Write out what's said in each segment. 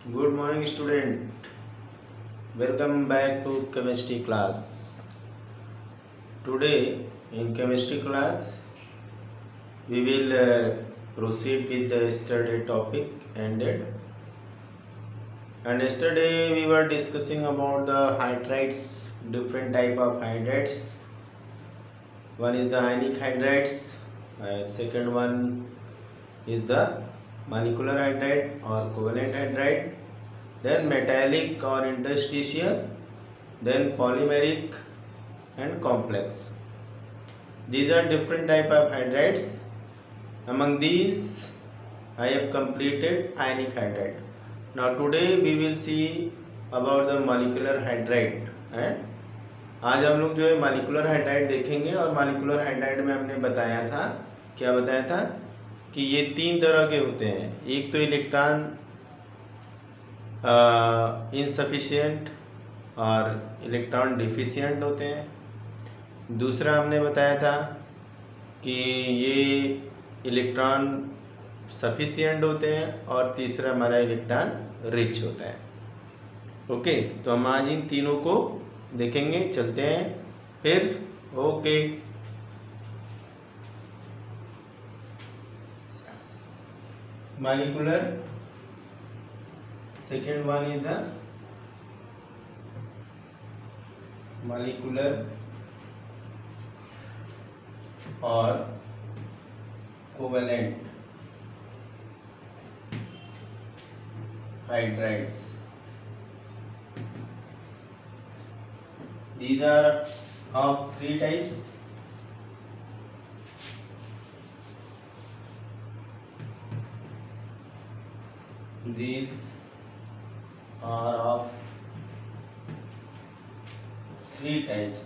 Good morning, student. Welcome back to chemistry class. Today, in chemistry class, we will proceed with the yesterday topic ended. And yesterday we were discussing about the hydrides, different type of hydrides. One is the ionic hydrides, second one is the molecular hydride or covalent hydride, then metallic or interstitial, then polymeric and complex. These are different type of hydrides. Among these, I have completed ionic hydride. Now today we will see about the molecular hydride. आज हम लोग जो है molecular hydride देखेंगे और molecular hydride में हमने बताया था, क्या बताया था कि ये तीन तरह के होते हैं। एक तो इलेक्ट्रॉन इनसफिशिएंट और इलेक्ट्रॉन डिफिशिएंट होते हैं। दूसरा हमने बताया था कि ये इलेक्ट्रॉन सफिशिएंट होते हैं और तीसरा हमारा इलेक्ट्रॉन रिच होता है। ओके, तो हम आज इन तीनों को देखेंगे। चलते हैं फिर। Okay, molecular, second one is the molecular और covalent hydrides. These are of three types. These are of three types.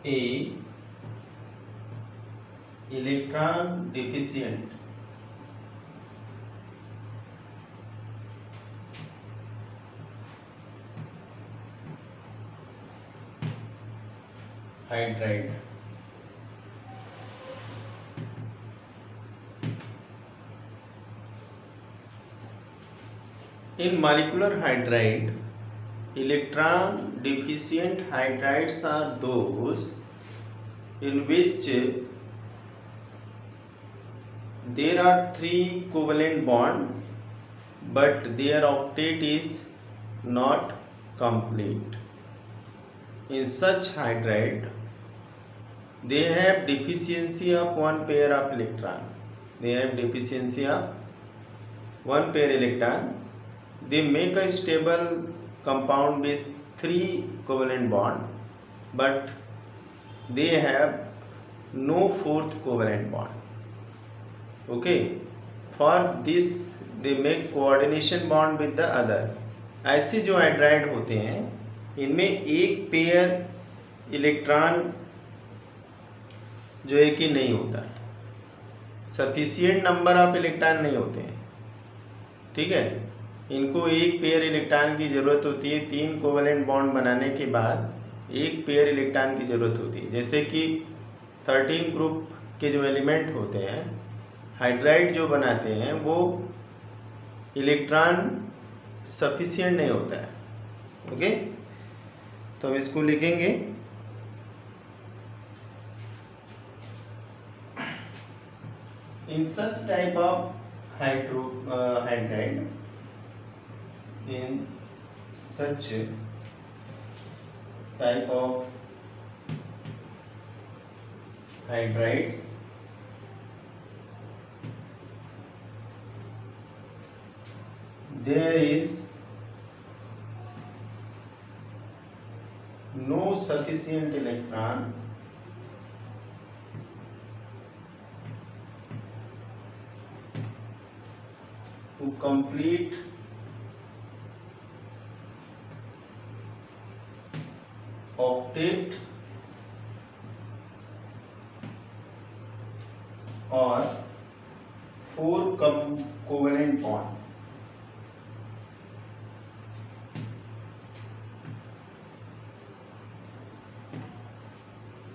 A, electron deficient hydride. In molecular hydride, electron deficient hydrides are those in which there are three covalent bonds but their octet is not complete. In such hydride, they have deficiency of one pair of electron. They have deficiency of one pair electron. They make a stable compound with three covalent bond, but they have no fourth covalent bond. Okay, for this they make coordination bond with the other. ऐसे जो hydride होते हैं इनमें एक pair electron जो है कि नहीं होता है, सफिशिएंट नंबर ऑफ इलेक्ट्रॉन नहीं होते हैं। ठीक है, इनको एक पेयर इलेक्ट्रॉन की ज़रूरत होती है। तीन कोवेलेंट बॉन्ड बनाने के बाद एक पेयर इलेक्ट्रॉन की ज़रूरत होती है। जैसे कि 13 ग्रुप के जो एलिमेंट होते हैं, हाइड्राइड जो बनाते हैं, वो इलेक्ट्रॉन सफिशिएंट नहीं होता है। ओके, तो हम इसको लिखेंगे। In such type of hydride, in such type of hydrides, there is no sufficient electron to complete octet or 4 covalent bond.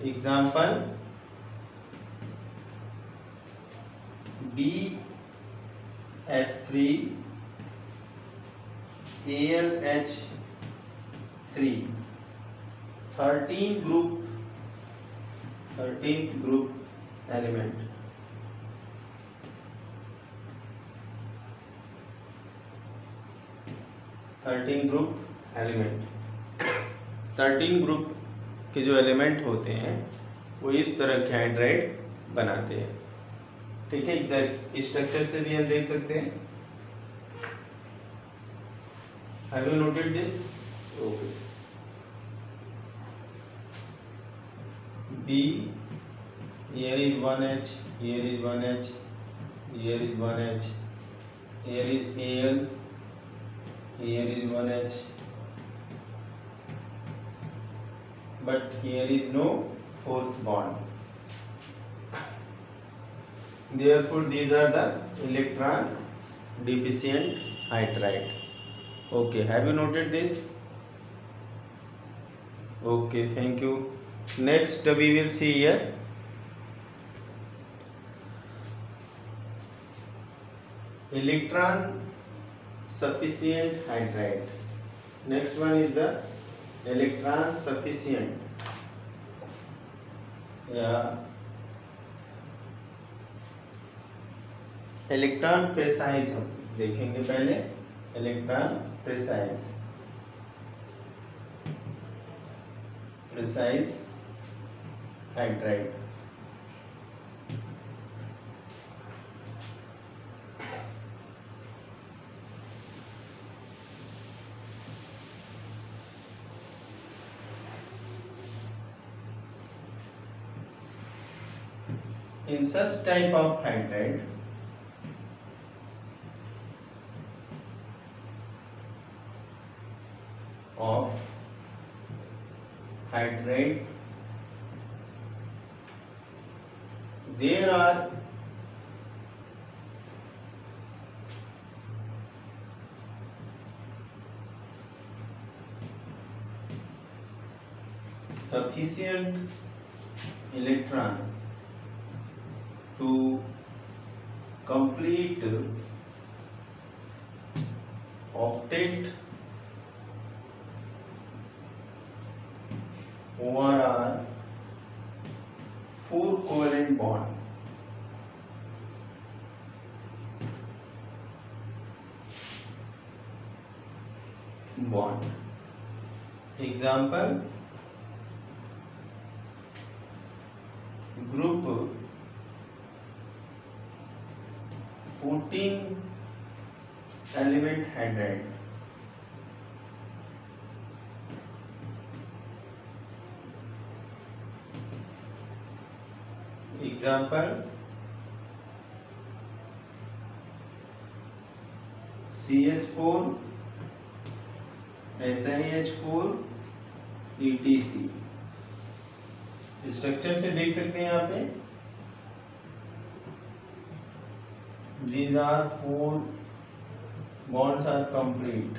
Example, BS3 AlH3, 13th group element. 13 group element. 13 group के जो element होते हैं वो इस तरह के hydride बनाते हैं। ठीक है, एग्जैक्ट स्ट्रक्चर से भी हम देख सकते हैं। Have you noted this? Okay. B, here is 1H, here is 1H, here is 1H, here is Al, here is 1H, but here is no fourth bond. Therefore, these are the electron deficient hydride. Okay, have you noted this? Okay, thank you. Next, we will see here electron sufficient hydride. Next one is the electron sufficient, electron precise हम देखेंगे पहले। Electron precise hydride. In such type of hydride, there are sufficient electron to complete octet ORR 4 covalent bond. Example, group 14 element hydride. Example, CH4 SiH4 ETC। Structure से देख सकते हैं यहाँ पे, these are 4 bonds are complete।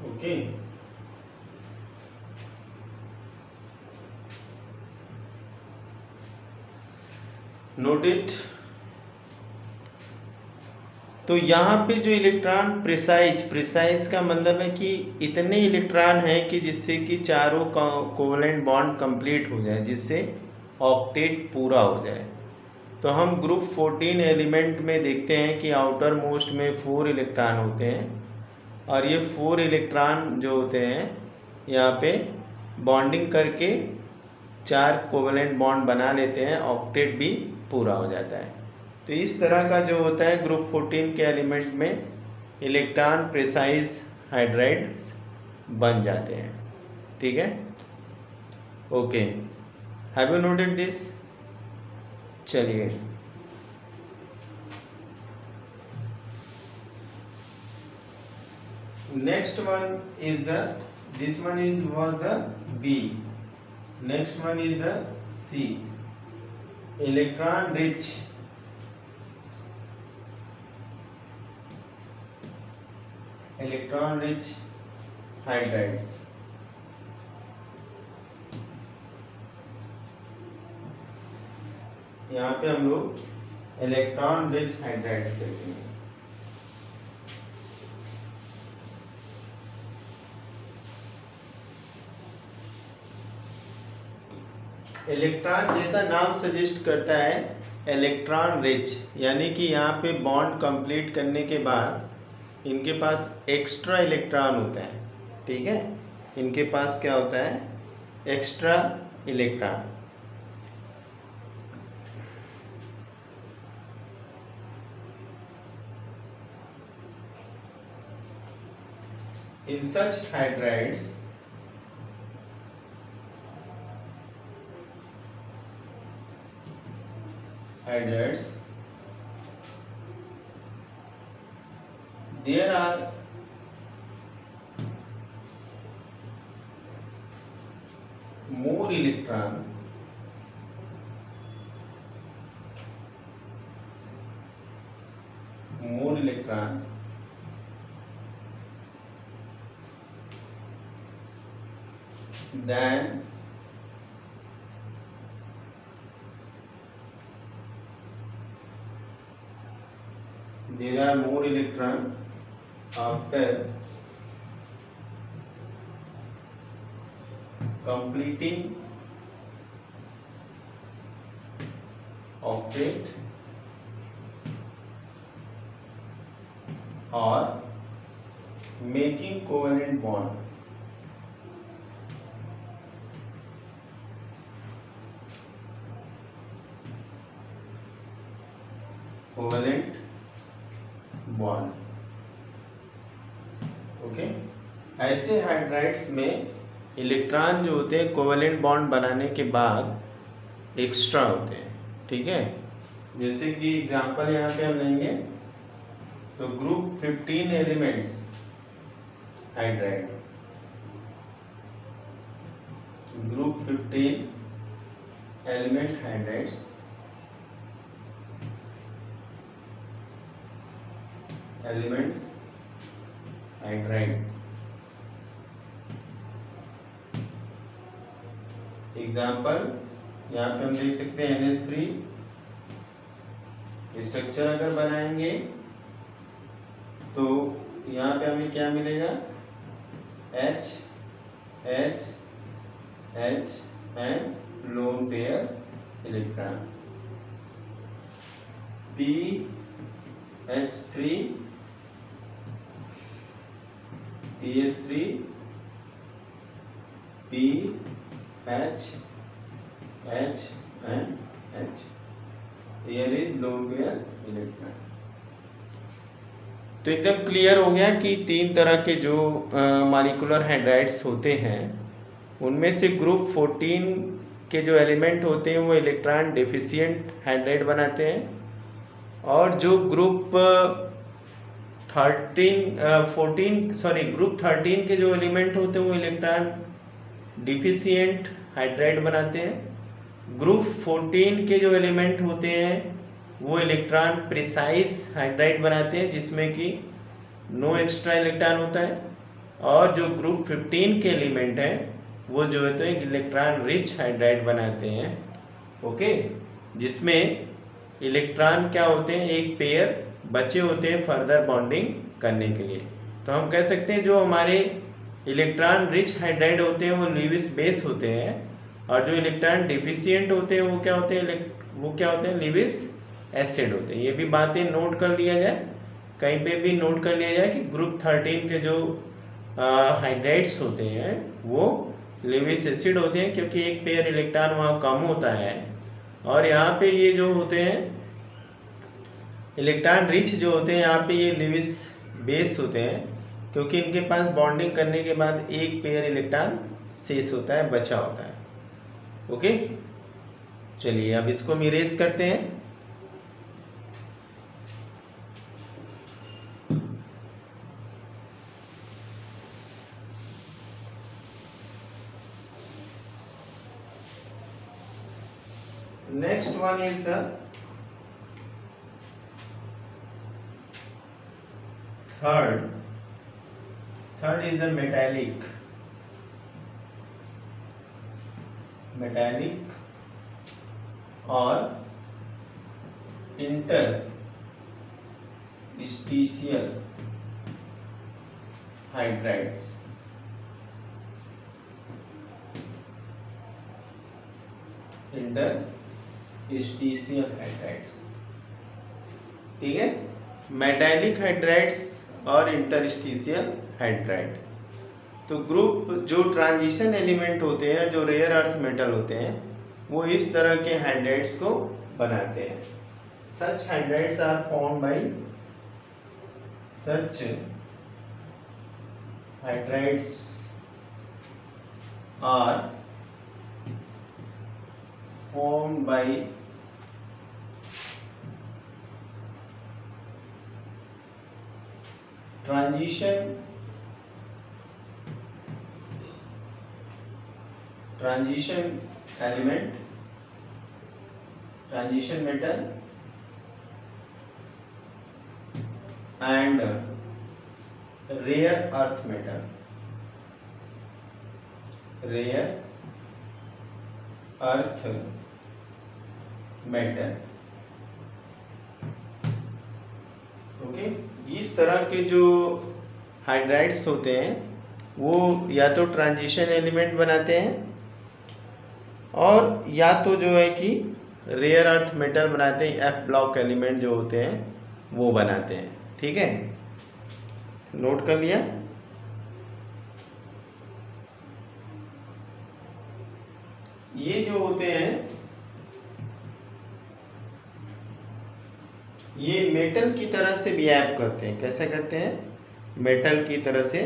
Okay, note it. तो यहाँ पे जो इलेक्ट्रॉन प्रिसाइज का मतलब है कि इतने इलेक्ट्रॉन हैं कि जिससे कि चारों कोवलेंट बॉन्ड कंप्लीट हो जाए, जिससे ऑक्टेट पूरा हो जाए। तो हम ग्रुप 14 एलिमेंट में देखते हैं कि आउटर मोस्ट में 4 इलेक्ट्रॉन होते हैं और ये 4 इलेक्ट्रॉन जो होते हैं यहाँ पे बॉन्डिंग करके 4 कोवलेंट बॉन्ड बना लेते हैं, ऑक्टेट भी पूरा हो जाता है। तो इस तरह का जो होता है ग्रुप 14 के एलिमेंट में इलेक्ट्रॉन प्रिसाइज हाइड्राइड बन जाते हैं। ठीक है, okay, have you noted this? चलिए, next one is the, this one is was the B, next one is the C, electron rich electron rich hydrides. यहाँ पे हम लोग इलेक्ट्रॉन रिच हाइड्राइड्स देखेंगे। इलेक्ट्रॉन जैसा नाम सजेस्ट करता है, इलेक्ट्रॉन रिच, यानी कि यहाँ पे बॉन्ड कंप्लीट करने के बाद इनके पास एक्स्ट्रा इलेक्ट्रॉन होता है। ठीक है, इनके पास क्या होता है? Extra electron. In such hydrides, there are more electron than after completing octet or making covalent bond. Covalent bond. Okay, ऐसे हाइड्राइड्स में इलेक्ट्रॉन जो होते हैं कोवेलेंट बॉन्ड बनाने के बाद एक्स्ट्रा होते हैं। ठीक है, जैसे कि एग्जांपल यहाँ पे हम लेंगे तो group 15 elements hydride, group 15 element hydrides hydride. Example यहाँ पे हम देख सकते हैं NH3 स्ट्रक्चर अगर बनाएंगे तो यहाँ पे हमें क्या मिलेगा? H H H and lone pair electron, P H3 PS3 P H H and H. Here is lone pair electron. तो एकदम क्लियर हो गया कि तीन तरह के जो मॉलिक्यूलर हाइड्राइड्स होते हैं उनमें से ग्रुप 14 के जो एलिमेंट होते हैं वो इलेक्ट्रॉन डेफिशिएंट हाइड्राइड बनाते हैं, और जो ग्रुप 13 के जो एलिमेंट होते हैं वो इलेक्ट्रॉन डिफिशिएंट हाइड्राइड बनाते हैं। ग्रुप 14 के जो एलिमेंट होते हैं वो इलेक्ट्रॉन प्रिसाइज हाइड्राइड बनाते हैं जिसमें कि नो एक्स्ट्रा इलेक्ट्रॉन होता है, और जो ग्रुप 15 के एलिमेंट हैं वो जो है तो एक इलेक्ट्रॉन रिच हाइड्राइड बनाते हैं। ओके, जिसमें इलेक्ट्रॉन क्या होते हैं, एक पेयर बचे होते हैं फर्दर बॉन्डिंग करने के लिए। तो हम कह सकते हैं जो हमारे इलेक्ट्रॉन रिच हाइड्राइड होते हैं वो लीविस बेस होते हैं, और जो इलेक्ट्रॉन डिफिशिएंट होते हैं वो क्या होते हैं लीविस एसिड होते हैं। ये भी बातें नोट कर लिया जाए, कहीं पे भी नोट कर लिया जाए कि ग्रुप 13 के जो हाइड्राइड्स होते हैं वो लीविस एसिड होते हैं, क्योंकि एक पेयर इलेक्ट्रॉन वहाँ कम होता है। और यहाँ पे ये जो होते हैं इलेक्ट्रॉन रिच जो होते हैं यहाँ पे ये लीविस बेस होते हैं, क्योंकि इनके पास बॉन्डिंग करने के बाद एक पेयर इलेक्ट्रॉन शेष होता है, बचा होता है। ओके, चलिए अब इसको हम इरेज करते हैं। Next one is the third Third is the metallic or interstitial hydrides. Interstitial hydrides, ठीक है, मेटालिक हाइड्राइड्स और इंटरस्टिशियल हाइड्राइड। तो ग्रुप जो ट्रांजिशन एलिमेंट होते हैं, जो रेयर अर्थ मेटल होते हैं, वो इस तरह के हाइड्राइड्स को बनाते हैं। Such hydrides are formed by such hydrides are formed by transition element, transition metal and rare earth metal, rare earth metal. Okay, इस तरह के जो हाइड्राइड्स होते हैं वो या तो ट्रांजिशन एलिमेंट बनाते हैं और या तो जो है कि रेयर अर्थ मेटल बनाते हैं, एफ ब्लॉक एलिमेंट जो होते हैं वो बनाते हैं। ठीक है, नोट कर लिया। ये जो होते हैं ये मेटल की तरह से बिहेव करते हैं। कैसे करते हैं? मेटल की तरह से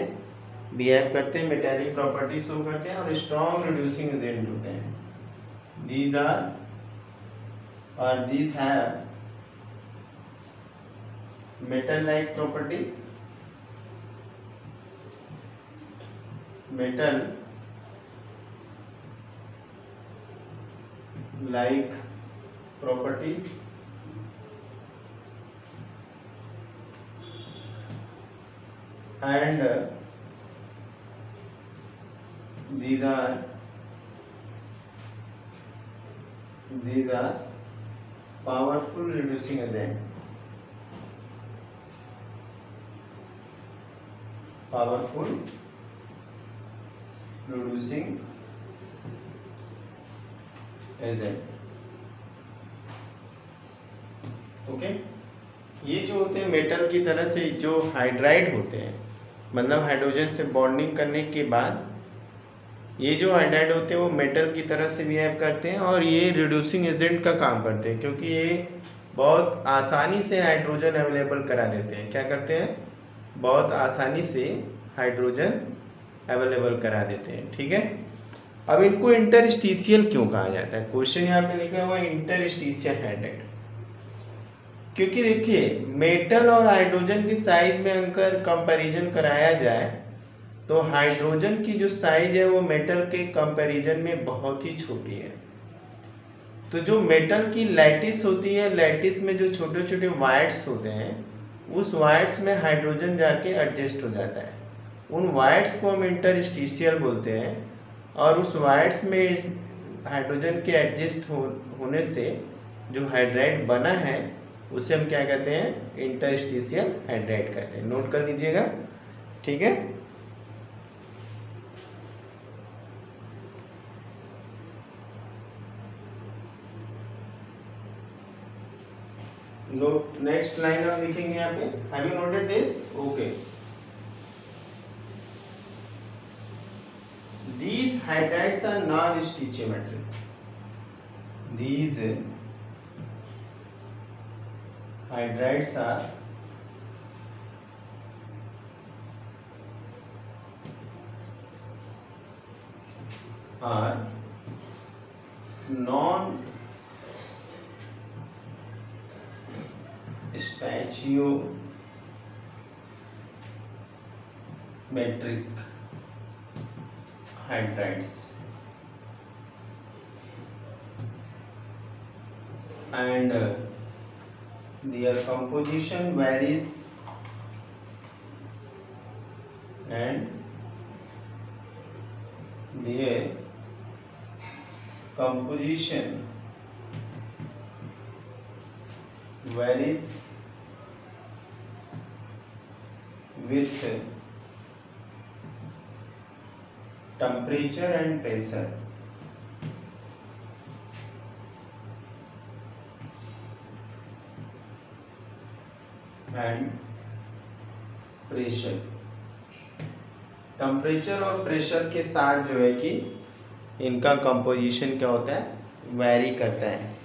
बिहेव करते हैं, मेटेलिक प्रॉपर्टी शो करते हैं और स्ट्रॉन्ग रिड्यूसिंग एजेंट होते हैं। These have metal like property, metal like properties and these are powerful reducing agent, powerful reducing agent. Okay, ये जो होते हैं मेटल की तरह से जो हाइड्राइड होते हैं, मतलब हाइड्रोजन से बॉन्डिंग करने के बाद ये जो हाइड्राइड होते हैं वो मेटल की तरह से बिहेव करते हैं और ये रिड्यूसिंग एजेंट का काम करते हैं, क्योंकि ये बहुत आसानी से हाइड्रोजन अवेलेबल करा देते हैं। क्या करते हैं? बहुत आसानी से हाइड्रोजन अवेलेबल करा देते हैं। ठीक है, अब इनको इंटरस्टिशियल क्यों कहा जाता है? क्वेश्चन यहाँ पे लिखा हुआ है इंटरस्टिशियल हाइड्राइड, क्योंकि देखिए मेटल और हाइड्रोजन की साइज में अगर कंपैरिजन कराया जाए तो हाइड्रोजन की जो साइज है वो मेटल के कंपैरिजन में बहुत ही छोटी है। तो जो मेटल की लैटिस होती है, लैटिस में जो छोटे छोटे वायर्स होते हैं, उस वायर्स में हाइड्रोजन जाके एडजस्ट हो जाता है। उन वायर्स को हम इंटरस्टिशियल बोलते हैं और उस वायर्स में हाइड्रोजन के एडजस्ट होने से जो हाइड्राइड बना है उसे हम क्या कहते हैं? इंटरस्टिशियल हाइड्राइड कहते हैं। नोट कर लीजिएगा, ठीक है। नेक्स्ट लाइन हम लिखेंगे यहाँ पे। Have you noted this? Okay, these hydrides are non-stoichiometric. These hydrides are non-stoichiometric hydrides and their composition varies and their composition varies with temperature and pressure. Temperature और प्रेशर के साथ जो है कि इनका कंपोजिशन क्या होता है, वैरी करता है।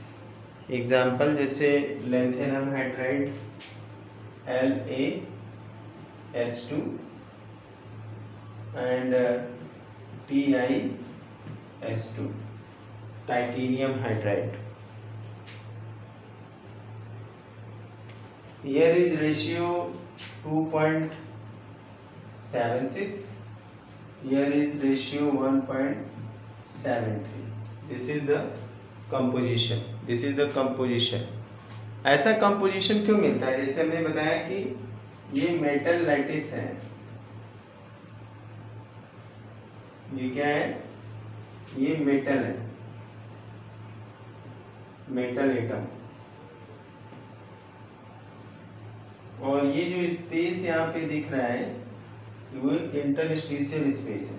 एग्जाम्पल जैसे lanthanum hydride LaS2 and TiS2 titanium hydride. Here is ratio 2.76. Here is ratio 1.73. This is the composition. This is the composition. ऐसा composition क्यों मिलता है? जैसे हमने बताया कि ये मेटल लैटिस है। ये क्या है? ये मेटल है, मेटल एटम। और ये जो स्पेस यहाँ पे दिख रहा है वो इंटरस्टिशियल स्पेस है,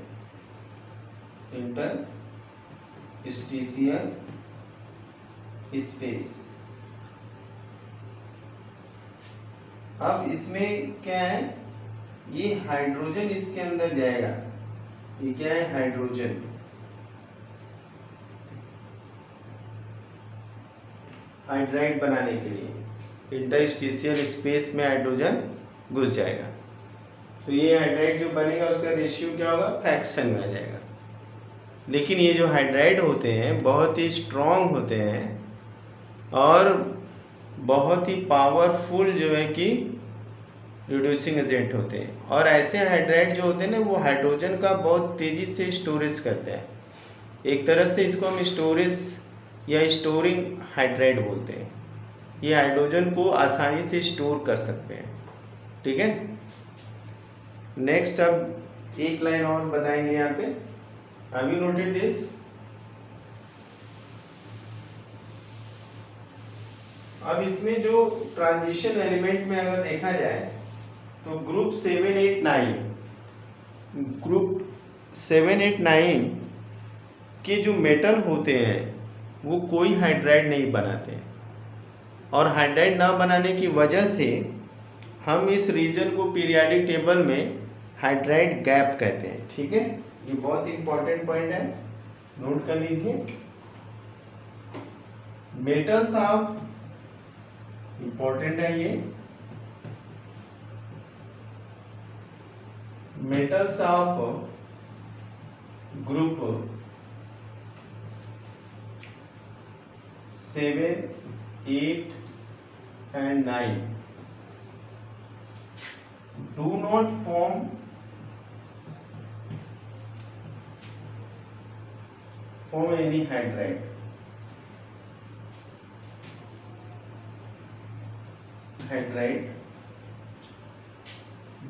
इंटरस्टिशियल स्पेस। अब इसमें क्या है, ये हाइड्रोजन इसके अंदर जाएगा। ये क्या है, हाइड्रोजन। हाइड्राइड बनाने के लिए इंटरस्टिशियल स्पेस में हाइड्रोजन घुस जाएगा, तो ये हाइड्राइड जो बनेगा उसका रेशियो क्या होगा, फ्रैक्शन में आ जाएगा। लेकिन ये जो हाइड्राइड होते हैं बहुत ही स्ट्रॉन्ग होते हैं और बहुत ही पावरफुल जो है कि रिड्यूसिंग एजेंट होते हैं। और ऐसे हाइड्राइड जो होते हैं ना, वो हाइड्रोजन का बहुत तेज़ी से स्टोरेज करते हैं। एक तरह से इसको हम स्टोरेज या स्टोरिंग हाइड्राइड बोलते हैं। ये हाइड्रोजन को आसानी से स्टोर कर सकते हैं। ठीक है, नेक्स्ट अब एक लाइन और बताएंगे यहाँ पे। Have you noted this? अब इसमें जो ट्रांजिशन एलिमेंट में अगर देखा जाए तो ग्रुप 7, 8, 9 के जो मेटल होते हैं वो कोई हाइड्राइड नहीं बनाते हैं। और हाइड्राइड ना बनाने की वजह से हम इस रीजन को पीरियोडिक टेबल में हाइड्राइड गैप कहते हैं। ठीक है, ये बहुत इंपॉर्टेंट पॉइंट है, नोट कर लीजिए। मेटल्स ऑफ, इंपॉर्टेंट है ये, metals of group 7, 8 and 9 do not form any hydride.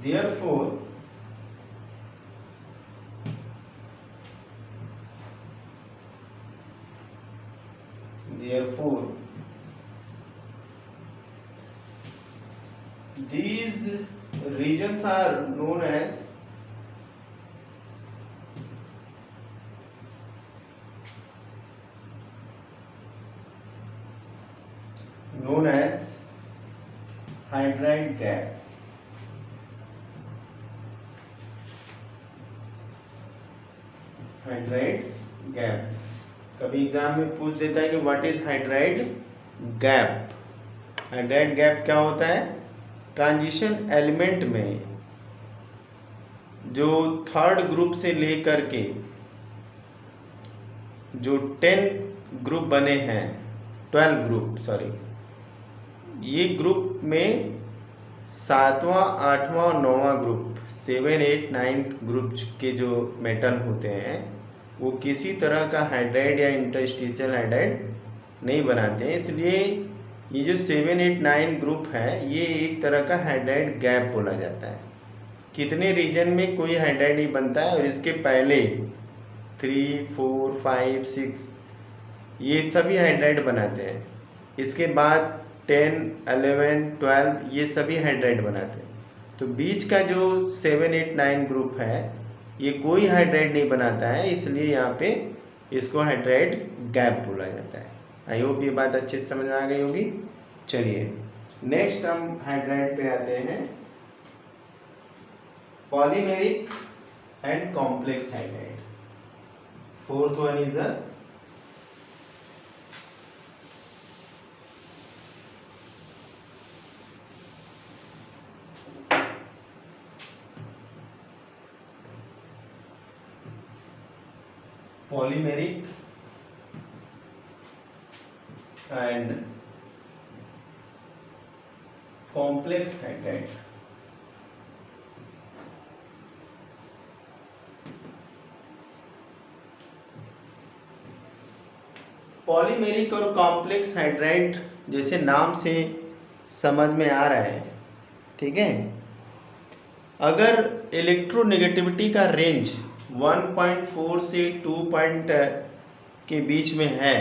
Therefore these regions are known as hydride gap. Hydride gap. कभी एग्जाम में पूछ देता है कि what is hydride gap. Hydride gap क्या होता है, ट्रांजिशन एलिमेंट में जो थर्ड ग्रुप से लेकर के जो 10 ग्रुप बने हैं, 12 ग्रुप सॉरी, ये ग्रुप में 7वां, 8वां और 9वां ग्रुप 7, 8, 9 ग्रुप के जो मेटल होते हैं वो किसी तरह का हाइड्राइड या इंटरस्टिशियल हाइड्राइड नहीं बनाते हैं। इसलिए ये जो 7, 8, 9 ग्रुप है ये एक तरह का हाइड्राइड गैप बोला जाता है कितने रीजन में कोई हाइड्राइड नहीं बनता है, और इसके पहले 3, 4, 5, 6 ये सभी हाइड्राइड बनाते हैं। इसके बाद 10, 11, 12 ये सभी हाइड्राइड बनाते हैं। तो बीच का जो 7, 8, 9 ग्रुप है ये कोई हाइड्राइड नहीं बनाता है, इसलिए यहाँ पे इसको हाइड्राइड गैप बोला जाता है। आई होप ये बात अच्छे से समझ में आ गई होगी। चलिए नेक्स्ट हम हाइड्राइड पे आते हैं, polymeric and complex hydride. Fourth one is the polymeric and complex hydride। Polymeric और कॉम्प्लेक्स हाइड्राइड जैसे नाम से समझ में आ रहा है, ठीक है। अगर इलेक्ट्रोनेगेटिविटी का रेंज 1.4 से 2 के बीच में है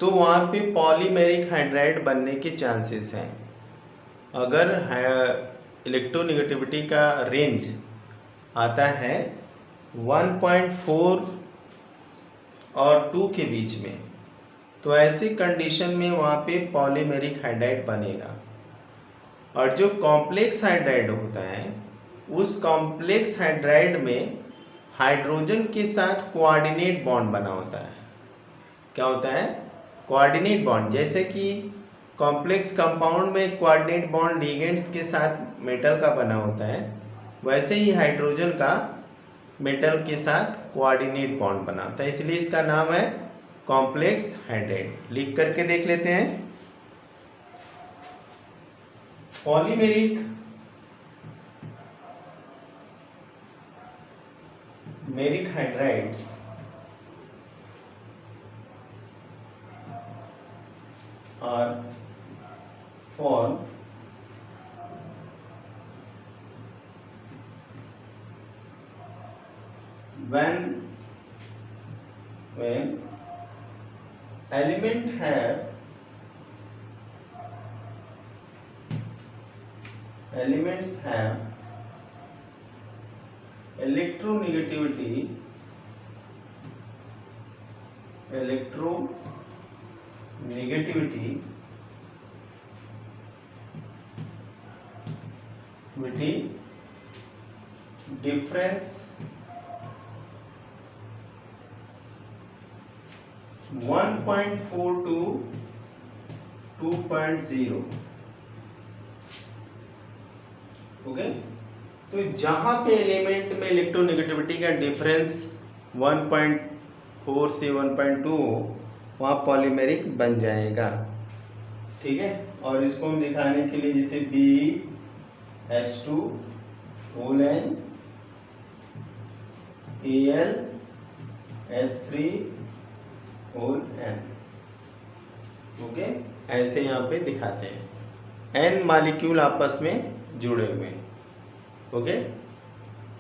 तो वहाँ पे पॉलीमेरिक हाइड्राइड बनने के चांसेस हैं। अगर इलेक्ट्रोनेगेटिविटी का रेंज आता है 1.4 और 2 के बीच में, तो ऐसी कंडीशन में वहाँ पे पॉलीमेरिक हाइड्राइड बनेगा। और जो कॉम्प्लेक्स हाइड्राइड होता है उस कॉम्प्लेक्स हाइड्राइड में हाइड्रोजन के साथ कोऑर्डिनेट बॉन्ड बना होता है। क्या होता है? Coordinate bond. जैसे कि कॉम्प्लेक्स कंपाउंड में कोऑर्डिनेट बॉन्ड लिगेंड्स के साथ मेटल का बना होता है, वैसे ही हाइड्रोजन का मेटल के साथ कोऑर्डिनेट बॉन्ड बना होता है, इसलिए इसका नाम है कॉम्प्लेक्स हाइड्राइड। लिख करके देख लेते हैं। Polymeric मेरिक hydrides are formed when elements have electronegativity difference 1.4 to 2.0। Okay, तो जहां पे एलिमेंट में इलेक्ट्रोनेगेटिविटी का डिफरेंस 1.4 से 1.2 वहाँ पॉलीमेरिक बन जाएगा, ठीक है। और इसको हम दिखाने के लिए जैसे BH2 N Al S3 N, okay, ऐसे यहाँ पे दिखाते हैं। N मॉलिक्यूल आपस में जुड़े हुए हैं, ओके।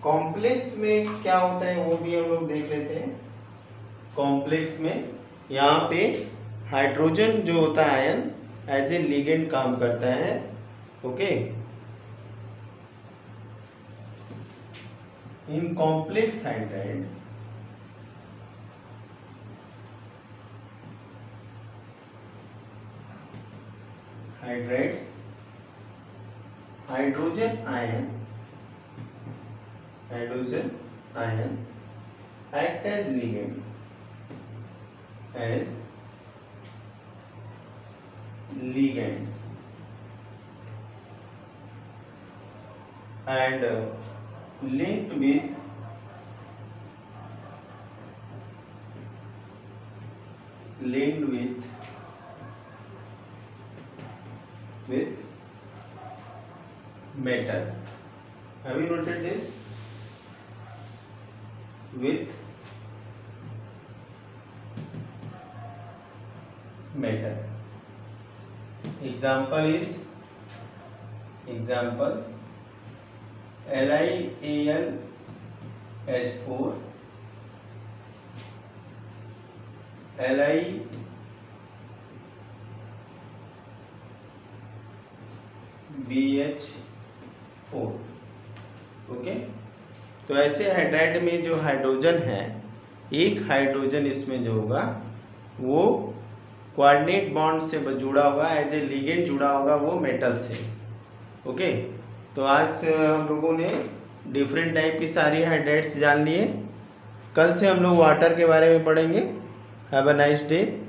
कॉम्प्लेक्स में क्या होता है वो भी हम लोग देख लेते हैं। कॉम्प्लेक्स में यहाँ पे हाइड्रोजन जो होता है आयन एज ए लिगेंड काम करता है, okay. In complex hydride hydrogen ion act as ligands and linked with metal। Have you noted this? With metal। Example LiAlH4 LiBH4। Okay, तो ऐसे हाइड्राइड में जो हाइड्रोजन है, एक हाइड्रोजन इसमें जो होगा वो कोऑर्डिनेट बॉन्ड से जुड़ा होगा, एज ए लिगेंड जुड़ा होगा वो मेटल से। ओके, तो आज हम लोगों ने डिफरेंट टाइप की सारी हाइड्राइड्स जान लिए। कल से हम लोग वाटर के बारे में पढ़ेंगे। Have a nice day.